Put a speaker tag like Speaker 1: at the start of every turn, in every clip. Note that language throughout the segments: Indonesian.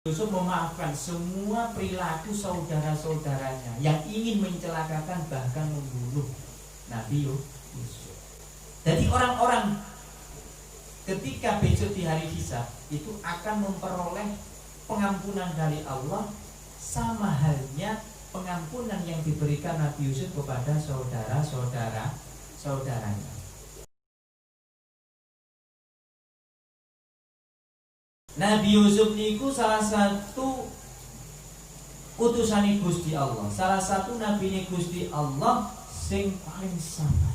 Speaker 1: Yusuf memaafkan semua perilaku saudara-saudaranya yang ingin mencelakakan bahkan membunuh Nabi Yusuf. Jadi orang-orang ketika besok di hari hisab itu akan memperoleh pengampunan dari Allah, sama halnya pengampunan yang diberikan Nabi Yusuf kepada saudara-saudaranya. Nabi Yusuf niku salah satu utusan Gusti Allah, salah satu nabi Gusti Allah sing paling sabar.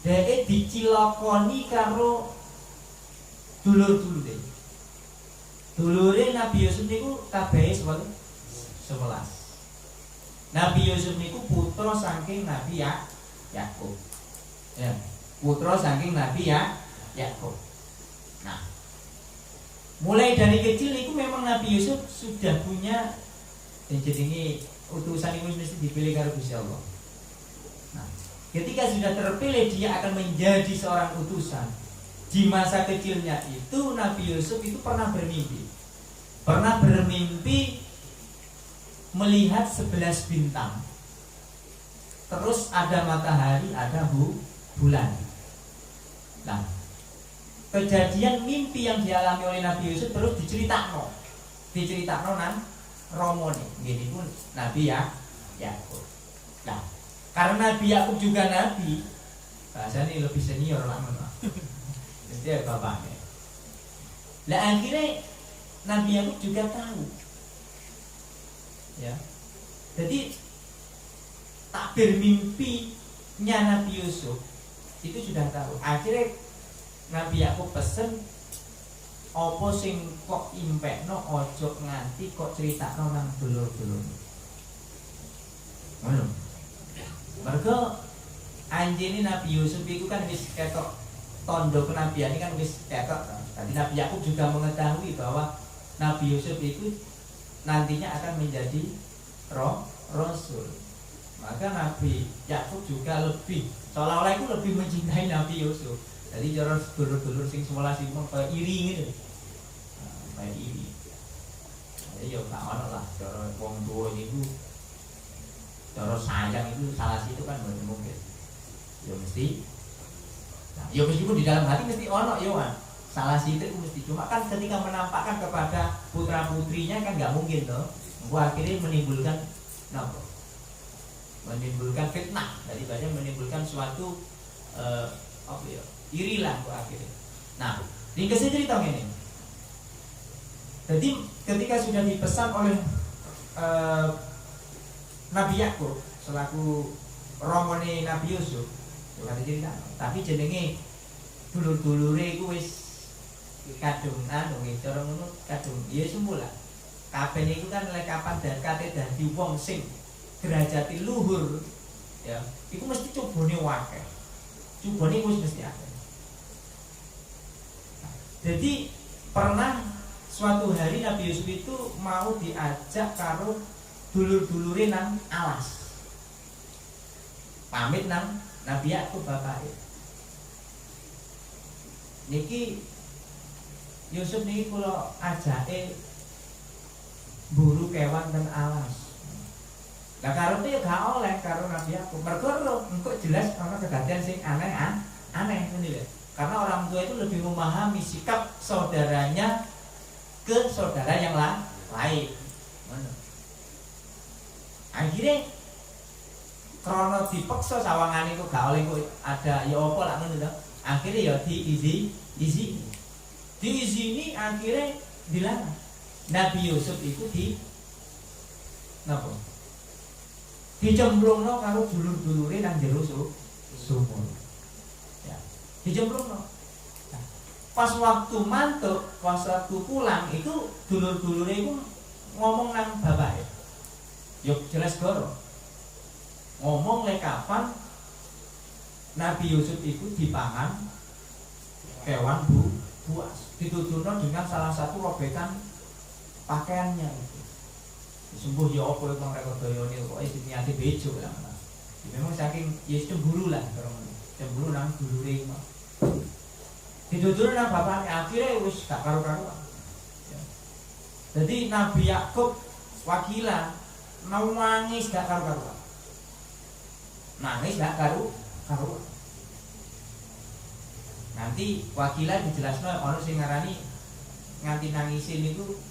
Speaker 1: Dhek dicilokoni karo dulur-dulure. Dulure Nabi Yusuf niku kabehe 11. Nabi Yusuf niku putra saking Nabi Yakub. Ya, putra saking Nabi Yakub. Nah, mulai dari kecil itu memang Nabi Yusuf sudah punya jenenge utusan itu mesti dipilih karo Gusti Allah. Nah, ketika sudah terpilih dia akan menjadi seorang utusan. Di masa kecilnya itu Nabi Yusuf itu pernah bermimpi melihat 11 bintang. Terus ada matahari, ada bulan. Nah, kejadian mimpi yang dialami oleh Nabi Yusuf terus diceritakan nang Romone, gini pun Nabi Yakub. Nah, karena Nabi Yakub juga nabi, bahasanya lebih senior lah, jadi bapaknya. Nah, akhirnya Nabi Yakub juga tahu, ya. Jadi takbir mimpinya Nabi Yusuf itu sudah tahu. Akhirnya Nabi Yakub pesen apa sing kok impekno ojo nganti kok critakno nang dulur-dulur. Ngono. Mergo anjene Nabi Yusuf iku kan wis ketok tondo kenabian ini kan wis ketok. Jadi Nabi Yakub juga mengetahui bahwa Nabi Yusuf itu nantinya akan menjadi rasul. Maka Nabi Yakub juga lebih seolah-olah itu lebih mencintai Nabi Yusuf. Jadi cara dulur-dulur sing 11 iku kayak iri gitu. Kayak iri. Ya gak ono lah cara wong tuwa niku cara sayang itu salah situ kan mboten mungkin. Ya mesti. Nah, ya meskipun di dalam hati mesti ono ya kan. Salah situ itu mesti, cuma kan ketika menampakkan kepada putra-putrinya kan gak mungkin toh. Engko akhirnya menimbulkan napa? Menimbulkan fitnah daripada menimbulkan suatu apa ya? Irilah kok akhirnya. Nah, ringkasnya cerita ini. Jadi ketika sudah dipesan oleh Nabi Yakub selaku romone Nabi Yusuf, bukan cerita. Tapi jenenge dulur-dulure iku wis kadung cara ngono kadung ya semula. Kabeh niku kan lek kapan kate dadi wong sing derajate luhur, ya. Iku mesti cobane akeh. Cobane wis mesti akeh. Jadi pernah suatu hari Nabi Yusuf itu mau diajak karo dulur-dulure nang alas. Pamit nang Nabi Yakub bapake. Niki Yusuf niki kula ajake buru kewan ten alas. Lah karepe ya gak oleh karo Nabi Yakub. Mergo engko jelas ana kejadian sing aneh ngene lho. Karena orang tua itu lebih memahami sikap saudaranya ke saudara yang lain. Akhirnya krono dipaksa sawangan itu gak oleh kok ada ya apa lah ngono to. Akhirnya ya diizini akhirnya dilarang. Nabi Yusuf itu dicemplungno karo dulur-dulure nang jero sumur. Ya, dicemplungno. Nah, pas waktu mantuk, pas waktu pulang itu dulur-dulure itu ngomong nang bapake. Yo jelas goro. Ngomong lek kapan Nabi Yusuf itu dipangan kewan buas. Dituturno dengan salah satu robekan pakaiannya itu. Sembuh ya apa itu mereka doyone kok niate bejo lah. Memang saking ya cemburu lah cemburu nang dulure iku. Ditutur nang bapake akhirnya wis gak karu-karuan. Ya. Jadi Nabi Yakub wakilan nangis gak karu-karuan. Nangis gak karu-karuan. Nanti wakilan dijelasno ono sing ngarani nganti nangisin itu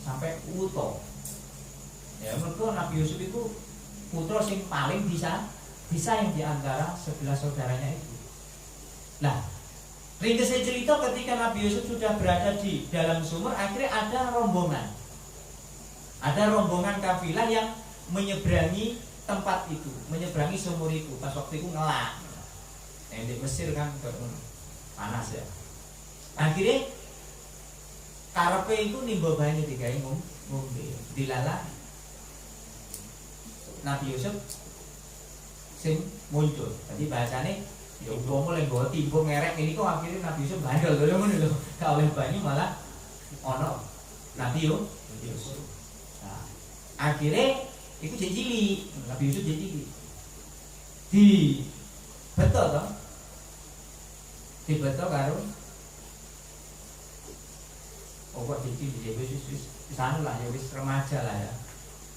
Speaker 1: sampai utuh. Ya mergo Nabi Yusuf itu putra sing paling bisa yang diantara 11 saudaranya itu. Nah, ringkasnya cerita ketika Nabi Yusuf sudah berada di dalam sumur, akhirnya ada rombongan. Ada rombongan kafilah yang menyeberangi tempat itu, menyeberangi sumur itu. Pas waktu itu ngelak. Di Mesir kan panas ya. Akhirnya karepe itu nimba banyu digawe ngombe, dilala. Nabi Yusuf sing muncul. Tadi bahasane ya umpama lek nggo timbo ngerek ini kok akhirnya Nabi Yusuf bandel lho ngono lho. Gak oleh banyu malah ono Nabi Yusuf. Nah, akhirnya itu jadi Nabi Yusuf jadi di betul toh? Di betul karo kok jadi wis sana lah ya wis remaja lah ya.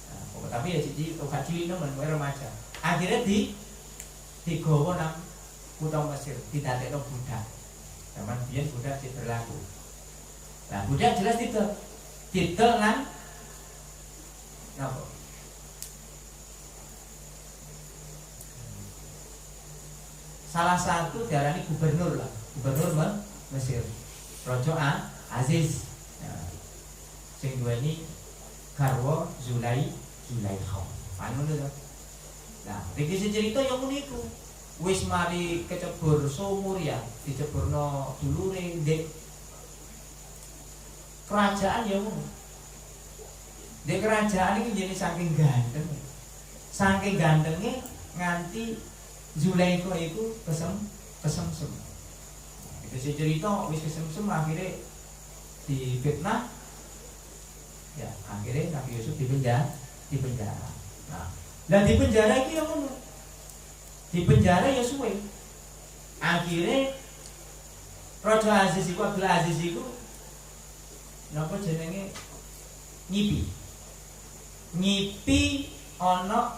Speaker 1: Nah, tapi ya jadi obat cilik nemen remaja. Akhirnya digawa nang kutha Mesir, didadekno budak. Zaman biyen budak sing berlaku. Nah, budak jelas didol nang napa? Salah satu diarani gubernur lah, gubernur Mesir. Raja Aziz. Nah, sing duweni garwa Zulaikha. Anu lho. Nah, iki cerita yang uniku. Wis mari kecebur sumur ya, diceburno dulure ndek kerajaan ya ngono. Ndek kerajaan iki jenenge saking ganteng. Saking gantenge nganti Zulaikha iku kesemsem. Itu cerita wis kesemsem akhirnya difitnah. Ya, akhirnya Nabi Yusuf dipenjara. Nah, di penjara iki yo ngono. Di penjara ya suwe. Akhirnya Raja Aziz iku Abdul Aziz iku napa jenenge nyipi ana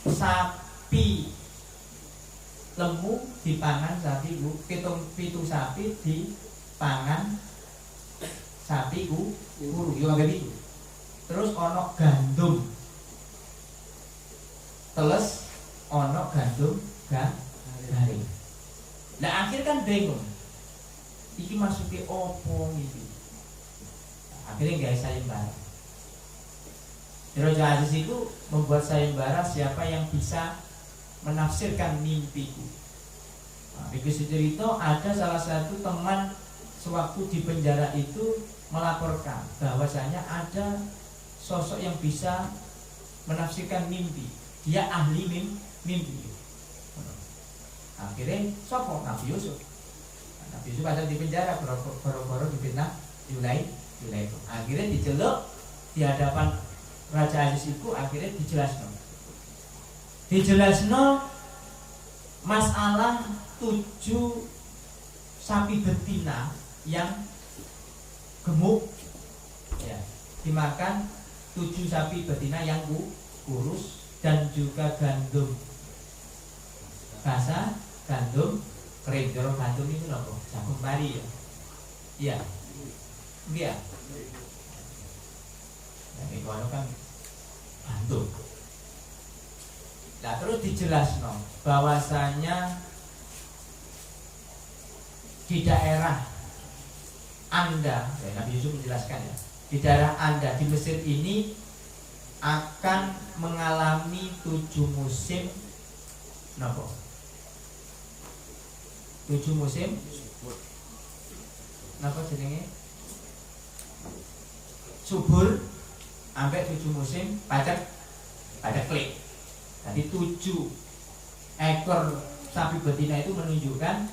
Speaker 1: sapi lemu dipangan sapi ku, pitu sapi dipangan sapi ku guru yo ngene iki. Terus ana gandum teles, ono gandum garing. Nah akhir kan bingung. Iki maksudnya opo iki? Akhirnya gawe sayembara. Raja Aziz itu membuat sayembara siapa yang bisa menafsirkan mimpiku. Nah, itu cerita ada salah satu teman sewaktu di penjara itu melaporkan bahwasanya ada sosok yang bisa menafsirkan mimpi. Dia ahli mimpi. Akhirnya sapa? Nabi Yusuf. Nabi Yusuf ada di penjara baru-baru difitnah Zulaikha. Akhirnya diceluk di hadapan Raja Aziz itu, akhirnya dijelasno masalah 7 sapi betina yang gemuk ya, dimakan 7 sapi betina yang kurus dan juga gandum basah, gandum kering. Gandum itu apa? Jagung pari ya. Iya. Iya. Yang itu kan gandum. Nah terus dijelasno bahwasanya di daerah Anda, Nabi Yusuf menjelaskan ya, di daerah Anda di Mesir ini akan mengalami 7 musim. Napa? 7 musim. Napa jenenge? Subur sampai 7 musim paceklik. Jadi 7 ekor sapi betina itu menunjukkan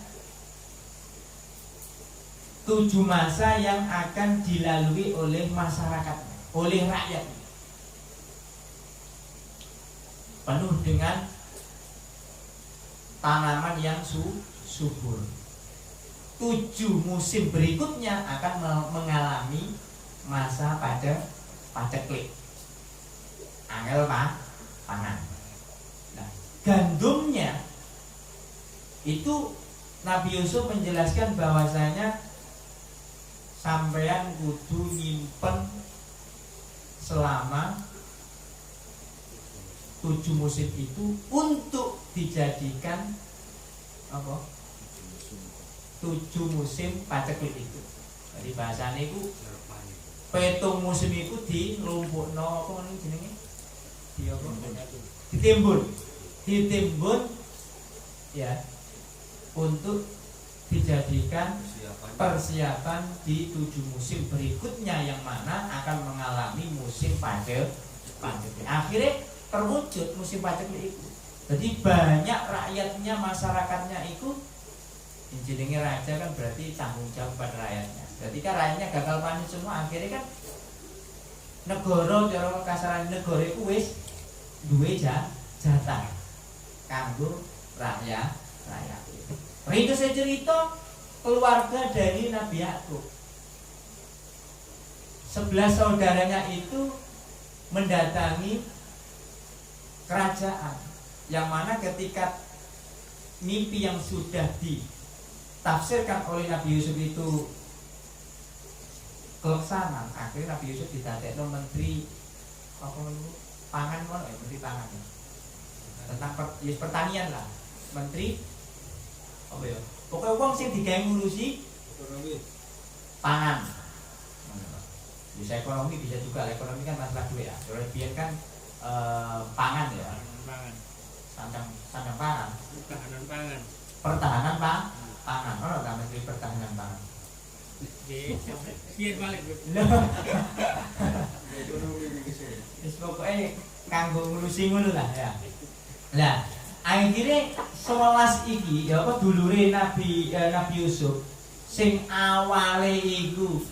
Speaker 1: 7 masa yang akan dilalui oleh masyarakat, oleh rakyat. Penuh dengan tanaman yang subur. 7 musim berikutnya akan mengalami masa paceklik. Angel pangan. Nah, gandumnya itu Nabi Yusuf menjelaskan bahwasanya sampeyan kudu nyimpen selama 7 musim itu untuk dijadikan apa? 7 musim paceklik itu. Jadi bahasanya itu petung musim itu dilumpukno apa ngene jenenge? Ditimbun ya untuk dijadikan persiapan di 7 musim berikutnya yang mana akan mengalami musim paceklik. Akhirnya terwujud musim paceklik itu. Jadi banyak rakyatnya, masyarakatnya itu jenenge raja kan berarti tanggung jawab pada rakyatnya. Ketika rakyatnya gagal panen semua, akhirnya kan negara cara kasaran negara itu wis duwe jatah kanggo rakyat. Ringkas saya cerita keluarga dari Nabi Yakub. 11 saudaranya itu mendatangi kerajaan, yang mana ketika mimpi yang sudah ditafsirkan oleh Nabi Yusuf itu kelaksanan, akhirnya Nabi Yusuf didadekno menteri apa namanya pangan, menteri pangan tentang pertanian lah, menteri apa ya, pokoknya uang sing digawe ngurusi ekonomi pangan. Bisa ekonomi, bisa juga ekonomi kan masalah duit ya. Soalnya biar kan pangan ya, sandang pangan, pertahanan pangan. Oh, nggak menteri pertahanan pangan. Biar balik. Wis pokoke kanggo ngurusi ngono lah ya. Lah, akhirnya 11 iki ya apa dulure Nabi Yusuf sing awale iku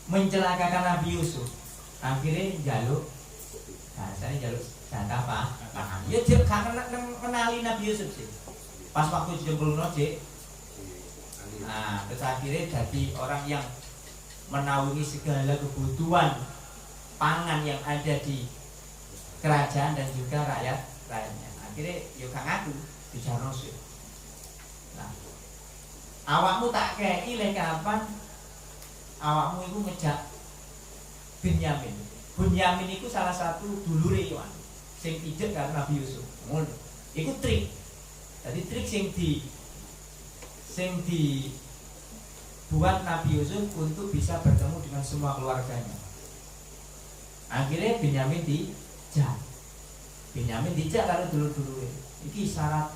Speaker 1: mencelakakan Nabi Yusuf, akhirnya jaluk jatah pangan. Ya dia gak kenali Nabi Yusuf sih. Pas waktu dijempolno Cik. Nah, terus akhirnya jadi orang yang menaungi segala kebutuhan pangan yang ada di kerajaan dan juga rakyatnya. Akhirnya yo gak ngaku dijarnos. Nah, awakmu tak kei lek kapan awakmu itu ngejak Binyamin. Binyamin itu salah satu dulure Yohan sing ijek karo Nabi Yusuf. Ngono. Iku trik. Jadi trik sing dibuat Nabi Yusuf untuk bisa bertemu dengan semua keluarganya. Akhirnya Binyamin dijak karo dulur-dulure. Iki syarat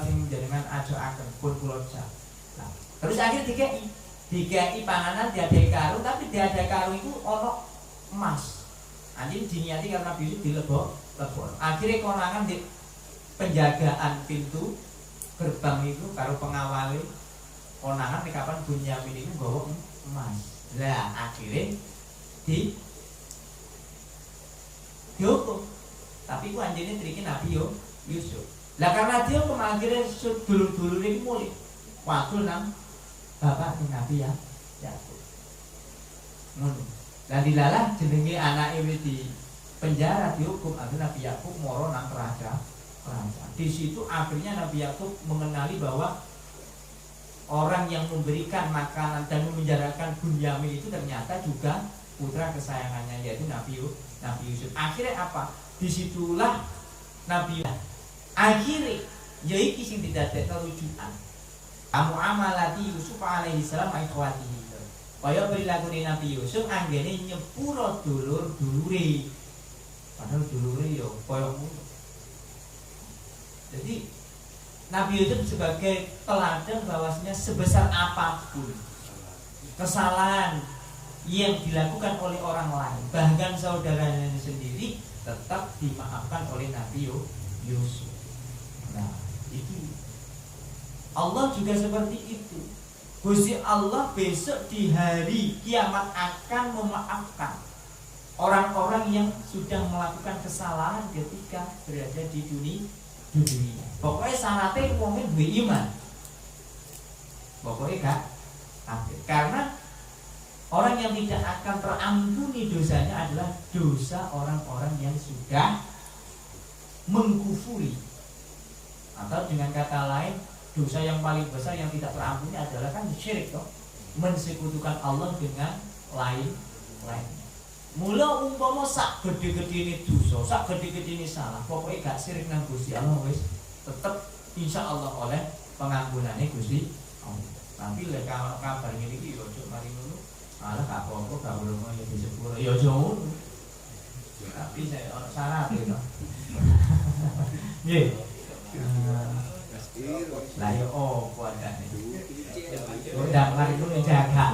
Speaker 1: sing jenengan ajokaken pun kula jak. Nah, terus akhirnya dikai panganan diadai karung, tapi diadai karung itu ono emas. Anjing diniati karena Nabi Yusuf dilebok. Akhirnya konangan di penjagaan pintu gerbang itu karo pengawali konangan di kapan Bunyamin itu bawa emas. Lah akhirnya dihukum. Tapi ku anjingnya trikin Nabi Yusuf. Lah karena dia akhirnya dulur-dulur ini mulai waktu nang bapak Nabi ya Yakub. Ngono. Lah dilalah jenenge anake wis di penjara dihukum, akhirnya Nabi Yakub moro nang kerajaan. Di situ akhirnya Nabi Yakub mengenali bahwa orang yang memberikan makanan dan memenjarakan Bunyamin itu ternyata juga putra kesayangannya, yaitu Nabi Yusuf. Akhirnya apa? Disitulah Nabi akhirnya yaiki sing didadekno rujukan. Kamu amalati Yusuf alaihi salam ikhwatihi. Kaya perilaku Nabi Yusuf anggene nyepuro dulur-dulure. Padahal dulure yo koyo ngono. Jadi Nabi Yusuf sebagai teladan bahwasanya sebesar apapun kesalahan yang dilakukan oleh orang lain, bahkan saudaranya sendiri, tetap dimaafkan oleh Nabi Yusuf. Nah, itu Allah juga seperti itu. Gusti Allah besok di hari kiamat akan memaafkan orang-orang yang sudah melakukan kesalahan ketika berada di dunia. Pokoknya syaratnya wongnya duwe iman. Pokoknya gak kafir. Karena Orang yang tidak akan terampuni dosanya adalah dosa orang-orang yang sudah mengkufuri. Atau dengan kata lain, dosa yang paling besar yang tidak terampuni adalah kan syirik toh, mensekutukan Allah dengan lainnya. Mula umpama sak gede-gede ini dosa, sak gede-gede ini salah, pokoknya gak syirik nang Gusti Allah wis tetep insya Allah oleh pengampunannya Gusti Allah. Tapi lek kabar ngene iki yo ojo mari ngono. Alah gak apa-apa gak perlu ngono di sepuro. Ya aja ngono. Tapi saya ono syarat itu. Nggih. Lah yo opo adane. Udah mari ngono jaga.